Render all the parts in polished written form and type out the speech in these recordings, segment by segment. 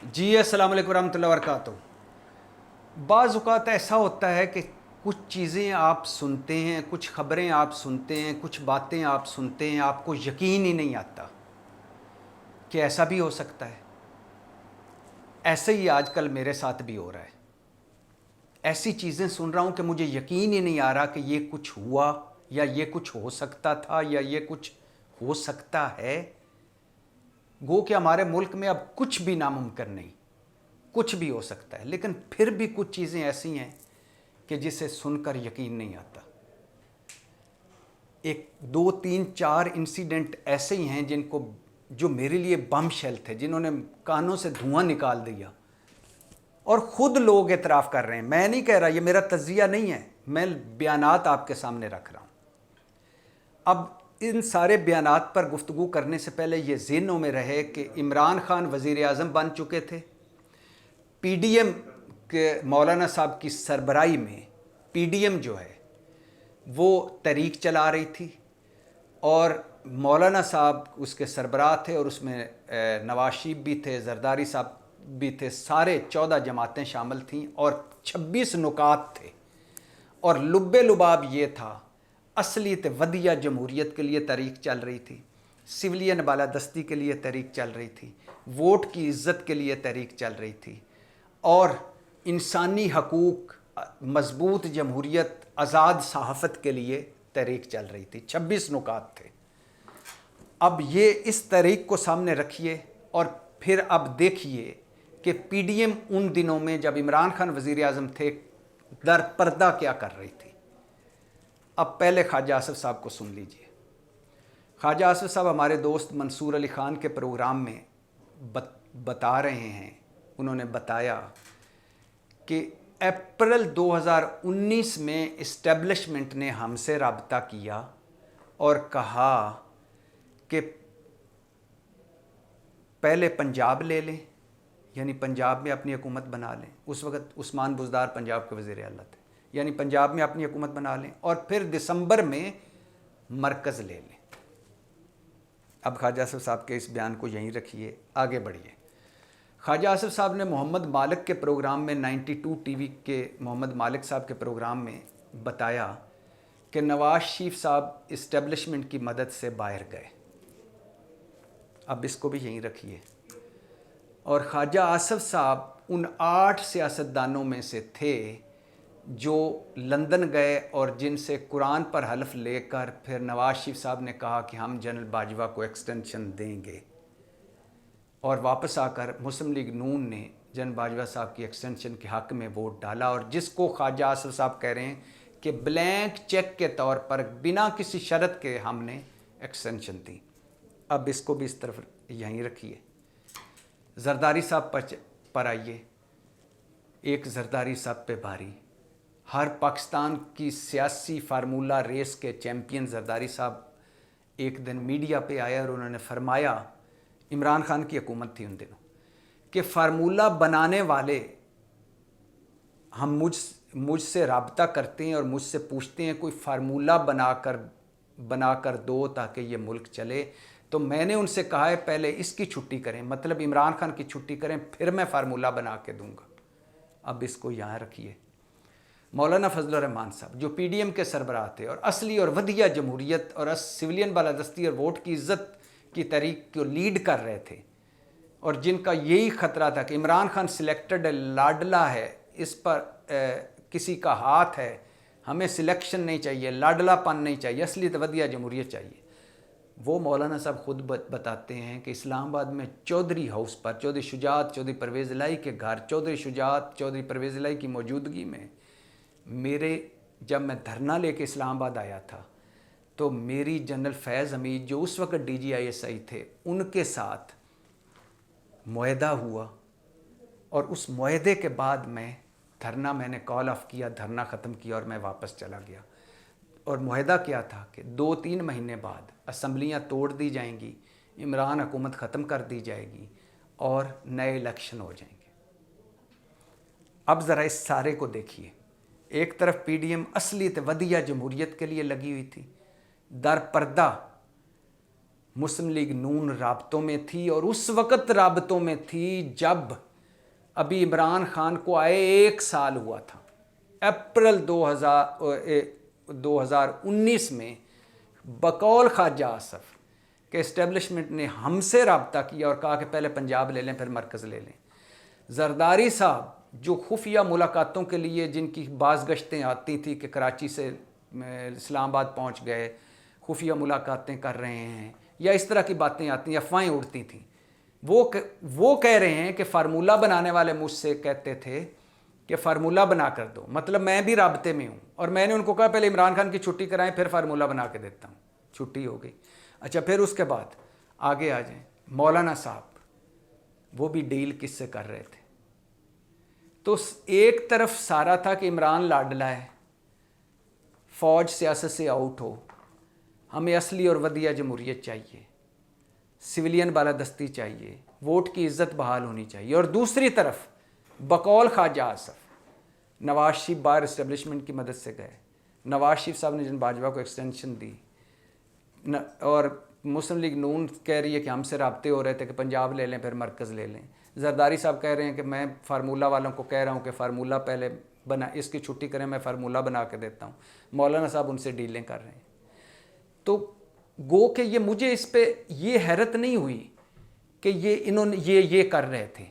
जी अस्सलाम वालेकुम रहमतुल्लाहि व बरकातुहू। बाज़ औक़ात ऐसा होता है कि कुछ चीज़ें आप सुनते हैं, कुछ ख़बरें आप सुनते हैं, कुछ बातें आप सुनते हैं, आपको यकीन ही नहीं आता कि ऐसा भी हो सकता है। ऐसे ही आजकल मेरे साथ भी हो रहा है। ऐसी चीज़ें सुन रहा हूँ कि मुझे यकीन ही नहीं आ रहा कि ये कुछ हुआ या ये कुछ हो सकता था या ये कुछ हो सकता है। गो कि हमारे मुल्क में अब कुछ भी नामुमकिन नहीं, कुछ भी हो सकता है, लेकिन फिर भी कुछ चीज़ें ऐसी हैं कि जिसे सुनकर यकीन नहीं आता। एक दो तीन चार इंसिडेंट ऐसे ही हैं जिनको जो मेरे लिए बम शेल थे, जिन्होंने कानों से धुआं निकाल दिया और ख़ुद लोग एतराफ़ कर रहे हैं। मैं नहीं कह रहा, ये मेरा तज़िया नहीं है, मैं बयानात आपके सामने रख रहा हूँ। अब इन सारे बयानात पर गुफ्तगू करने से पहले ये ज़हनों में रहे कि इमरान खान वज़ीर आज़म बन चुके थे। PDM के मौलाना साहब की सरबराही में PDM जो है वो तहरीक चला रही थी और मौलाना साहब उसके सरबराह थे और उसमें नवाज शरीफ भी थे, जरदारी साहब भी थे, सारे 14 जमातें शामिल थीं और 26 नुकात थे। और लुब्बे लुबाब ये था, असलियत वदिया जमहूरियत के लिए तहरीक चल रही थी, सिविलियन बालादस्ती के लिए तहरीक चल रही थी, वोट की इज़्ज़त के लिए तहरीक चल रही थी और इंसानी हकूक़, मजबूत जमहूरियत, आज़ाद सहाफ़त के लिए तहरीक चल रही थी। 26 नुकात थे। अब ये इस तहरीक को सामने रखिए और फिर अब देखिए कि PDM उन दिनों में जब इमरान खान वज़ीर आज़म थे दर पर्दा क्या कर रही थी। अब पहले ख्वाजा आसिफ साहब को सुन लीजिए। ख्वाजा आसिफ साहब हमारे दोस्त मंसूर अली ख़ान के प्रोग्राम में बता रहे हैं, उन्होंने बताया कि अप्रैल 2019 में इस्टेब्लिशमेंट ने हमसे रब्ता किया और कहा कि पहले पंजाब ले लें, यानी पंजाब में अपनी हुकूमत बना लें। उस वक़्त उस्मान बुज़दार पंजाब के वज़ीर आला थे, यानी पंजाब में अपनी हुकूमत बना लें और फिर दिसंबर में मरकज़ ले लें। अब ख्वाजा आसिफ साहब के इस बयान को यहीं रखिए, आगे बढ़िए। ख्वाजा आसिफ साहब ने मोहम्मद मालिक के प्रोग्राम में 92 TV के मोहम्मद मालिक साहब के प्रोग्राम में बताया कि नवाज शरीफ साहब इस्टेब्लिशमेंट की मदद से बाहर गए। अब इसको भी यहीं रखिए। और ख्वाजा आसिफ साहब उन 8 सियासतदानों में से थे जो लंदन गए और जिनसे कुरान पर हल्फ लेकर फिर नवाज शरीफ साहब ने कहा कि हम जनरल बाजवा को एक्सटेंशन देंगे और वापस आकर मुस्लिम लीग नून ने जनरल बाजवा साहब की एक्सटेंशन के हक़ में वोट डाला और जिसको ख्वाजा आसिफ साहब कह रहे हैं कि ब्लैंक चेक के तौर पर बिना किसी शर्त के हमने एक्सटेंशन दी। अब इसको भी इस तरफ यहीं रखिए। जरदारी साहब पर आइए। एक जरदारी साहब पे भारी, हर पाकिस्तान की सियासी फार्मूला रेस के चैम्पियन जरदारी साहब एक दिन मीडिया पे आए और उन्होंने फरमाया, इमरान खान की हुकूमत थी उन दिनों, कि फार्मूला बनाने वाले हम मुझसे रब्ता करते हैं और मुझसे पूछते हैं कोई फार्मूला बनाकर दो ताकि ये मुल्क चले। तो मैंने उनसे कहा है पहले इसकी छुट्टी करें, मतलब इमरान खान की छुट्टी करें, फिर मैं फार्मूला बना के दूंगा। अब इसको यहाँ रखिए। मौलाना फजल रहमान साहब जो PDM के सरबराह थे और असली और वदिया जमहूरियत और सिविलियन बालादस्ती और वोट की इज़्ज़त की तहरीक को लीड कर रहे थे और जिनका यही ख़तरा था कि इमरान खान सिलेक्टेड लाडला है, इस पर किसी का हाथ है, हमें सिलेक्शन नहीं चाहिए, लाडलापन नहीं चाहिए, असलियत वदिया जमहूरियत चाहिए। वो मौलाना साहब ख़ुद बताते हैं कि इस्लामाबाद में चौधरी हाउस पर चौधरी शुजात चौधरी परवेज़ इलाही के घर चौधरी शुजात चौधरी परवेज़ इलाही की मौजूदगी में जब मैं धरना लेके इस्लामाबाद आया था तो मेरी जनरल फैज़ हमीद जो उस वक्त DGISI थे उनके साथ मुआहदा हुआ और उस मुआहदे के बाद मैंने कॉल ऑफ किया, धरना ख़त्म किया और मैं वापस चला गया। और मुआहदा क्या था कि 2-3 महीने बाद असम्बलियाँ तोड़ दी जाएंगी, इमरान हुकूमत ख़त्म कर दी जाएगी और नए इलेक्शन हो जाएंगे। अब ज़रा इस सारे को देखिए। एक तरफ PDM असलियत वदिया जमहूरियत के लिए लगी हुई थी, दर पर्दा मुस्लिम लीग नून राबतों में थी और उस वक़्त राबतों में थी जब ابھی عمران خان کو آئے 1 سال ہوا تھا، اپریل 2019 میں بقول خواجہ آصف کہ اسٹیبلشمنٹ نے ہم سے رابطہ کیا اور کہا کہ پہلے پنجاب لے لیں پھر مرکز لے لیں۔ زرداری صاحب جو خفیہ ملاقاتوں کے لیے جن کی بعض گشتیں آتی تھیں کہ کراچی سے اسلام آباد پہنچ گئے، خفیہ ملاقاتیں کر رہے ہیں یا اس طرح کی باتیں آتی ہیں، افواہیں اڑتی تھیں، وہ کہہ رہے ہیں کہ فارمولہ بنانے والے مجھ سے کہتے تھے کہ فارمولہ بنا کر دو، مطلب میں بھی رابطے میں ہوں، اور میں نے ان کو کہا پہلے عمران خان کی چھٹی کرائیں پھر فارمولہ بنا کے دیتا ہوں۔ چھٹی ہو گئی۔ اچھا پھر اس کے بعد آگے آ جائیں، مولانا صاحب وہ بھی ڈیل کس سے کر رہے تھے؟ تو ایک طرف سارا تھا کہ عمران لاڈلا ہے، فوج سیاست سے آؤٹ ہو، ہمیں اصلی اور ودیع جمہوریت چاہیے، سویلین بالادستی چاہیے، ووٹ کی عزت بحال ہونی چاہیے، اور دوسری طرف بقول خواجہ آصف نواز شریف بار اسٹیبلشمنٹ کی مدد سے گئے، نواز شریف صاحب نے جن باجوہ کو ایکسٹینشن دی، اور مسلم لیگ نون کہہ رہی ہے کہ ہم سے رابطے ہو رہے تھے کہ پنجاب لے لیں پھر مرکز لے لیں، زرداری صاحب کہہ رہے ہیں کہ میں فارمولہ والوں کو کہہ رہا ہوں کہ فارمولہ پہلے بنا، اس کی چھٹی کریں میں فارمولہ بنا کے دیتا ہوں، مولانا صاحب ان سے ڈیلیں کر رہے ہیں۔ تو گو کہ یہ مجھے اس پہ یہ حیرت نہیں ہوئی کہ یہ کر رہے تھے،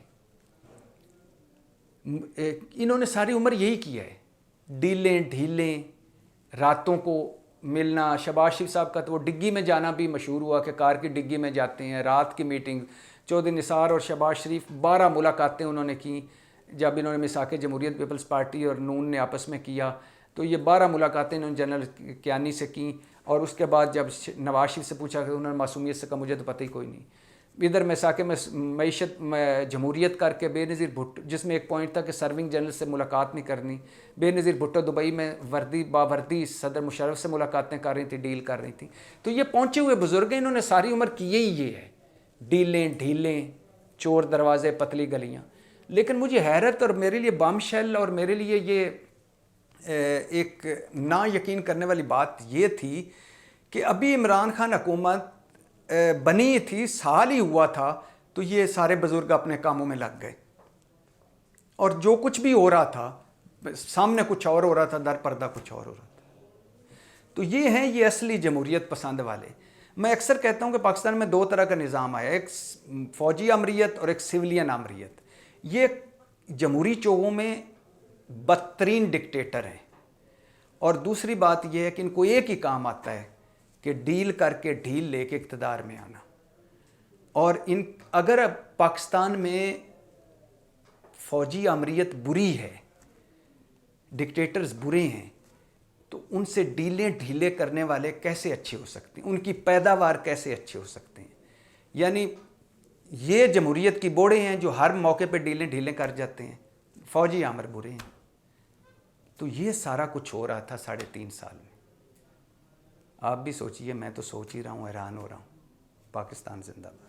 انہوں نے ساری عمر یہی کیا ہے، ڈیلیں ڈھیلیں، راتوں کو ملنا۔ شہباز شریف صاحب کا تو وہ ڈگی میں جانا بھی مشہور ہوا کہ کار کی ڈگی میں جاتے ہیں، رات کی میٹنگ، چودھری نثار اور شہباز شریف 12 ملاقاتیں انہوں نے کی جب انہوں نے میثاق جمہوریت پیپلز پارٹی اور نون نے آپس میں کیا، تو یہ 12 ملاقاتیں انہوں نے جنرل کیانی سے کی، اور اس کے بعد جب نواز شریف سے پوچھا کہ انہوں نے معصومیت سے کہا مجھے تو پتہ ہی کوئی نہیں۔ ادھر میثاق میں معیشت جمہوریت کر کے بے نظیر بھٹو، جس میں ایک پوائنٹ تھا کہ سرونگ جنرل سے ملاقات نہیں کرنی، بے نظیر بھٹو دبئی میں باوردی صدر مشرف سے ملاقاتیں کر رہی تھی، ڈیل کر رہی تھی۔ تو یہ پہنچے ہوئے بزرگ ہیں، انہوں نے ساری عمر کیے ہی یہ ہے، ڈیلیں ڈھیلیں، چور دروازے پتلی گلیاں۔ لیکن مجھے حیرت اور میرے لیے بام شیل اور میرے لیے یہ ایک نا یقین کرنے والی بات یہ تھی کہ ابھی عمران خان حکومت بنی تھی، سال ہی ہوا تھا، تو یہ سارے بزرگ اپنے کاموں میں لگ گئے، اور جو کچھ بھی ہو رہا تھا سامنے کچھ اور ہو رہا تھا، در پردہ کچھ اور ہو رہا تھا۔ تو یہ ہیں یہ اصلی جمہوریت پسند والے۔ میں اکثر کہتا ہوں کہ پاکستان میں 2 طرح کا نظام آیا، ایک فوجی آمریت اور ایک سویلین آمریت۔ یہ جمہوری چوہوں میں بدترین ڈکٹیٹر ہیں، اور دوسری بات یہ ہے کہ ان کو ایک ہی کام آتا ہے کہ ڈیل کر کے ڈھیل لے کے اقتدار میں آنا۔ اور اگر پاکستان میں فوجی آمریت بری ہے، ڈکٹیٹرز برے ہیں، تو ان سے ڈیلیں ڈھیلے کرنے والے کیسے اچھے ہو سکتے ہیں، ان کی پیداوار کیسے اچھے ہو سکتے ہیں؟ یعنی یہ جمہوریت کی بوڑھے ہیں جو ہر موقع پہ ڈیلیں ڈھیلیں کر جاتے ہیں، فوجی آمر برے ہیں۔ تو یہ سارا کچھ ہو رہا تھا 3.5 سال میں۔ آپ بھی سوچئے، میں تو سوچ ہی رہا ہوں، حیران ہو رہا ہوں۔ پاکستان زندہ باد۔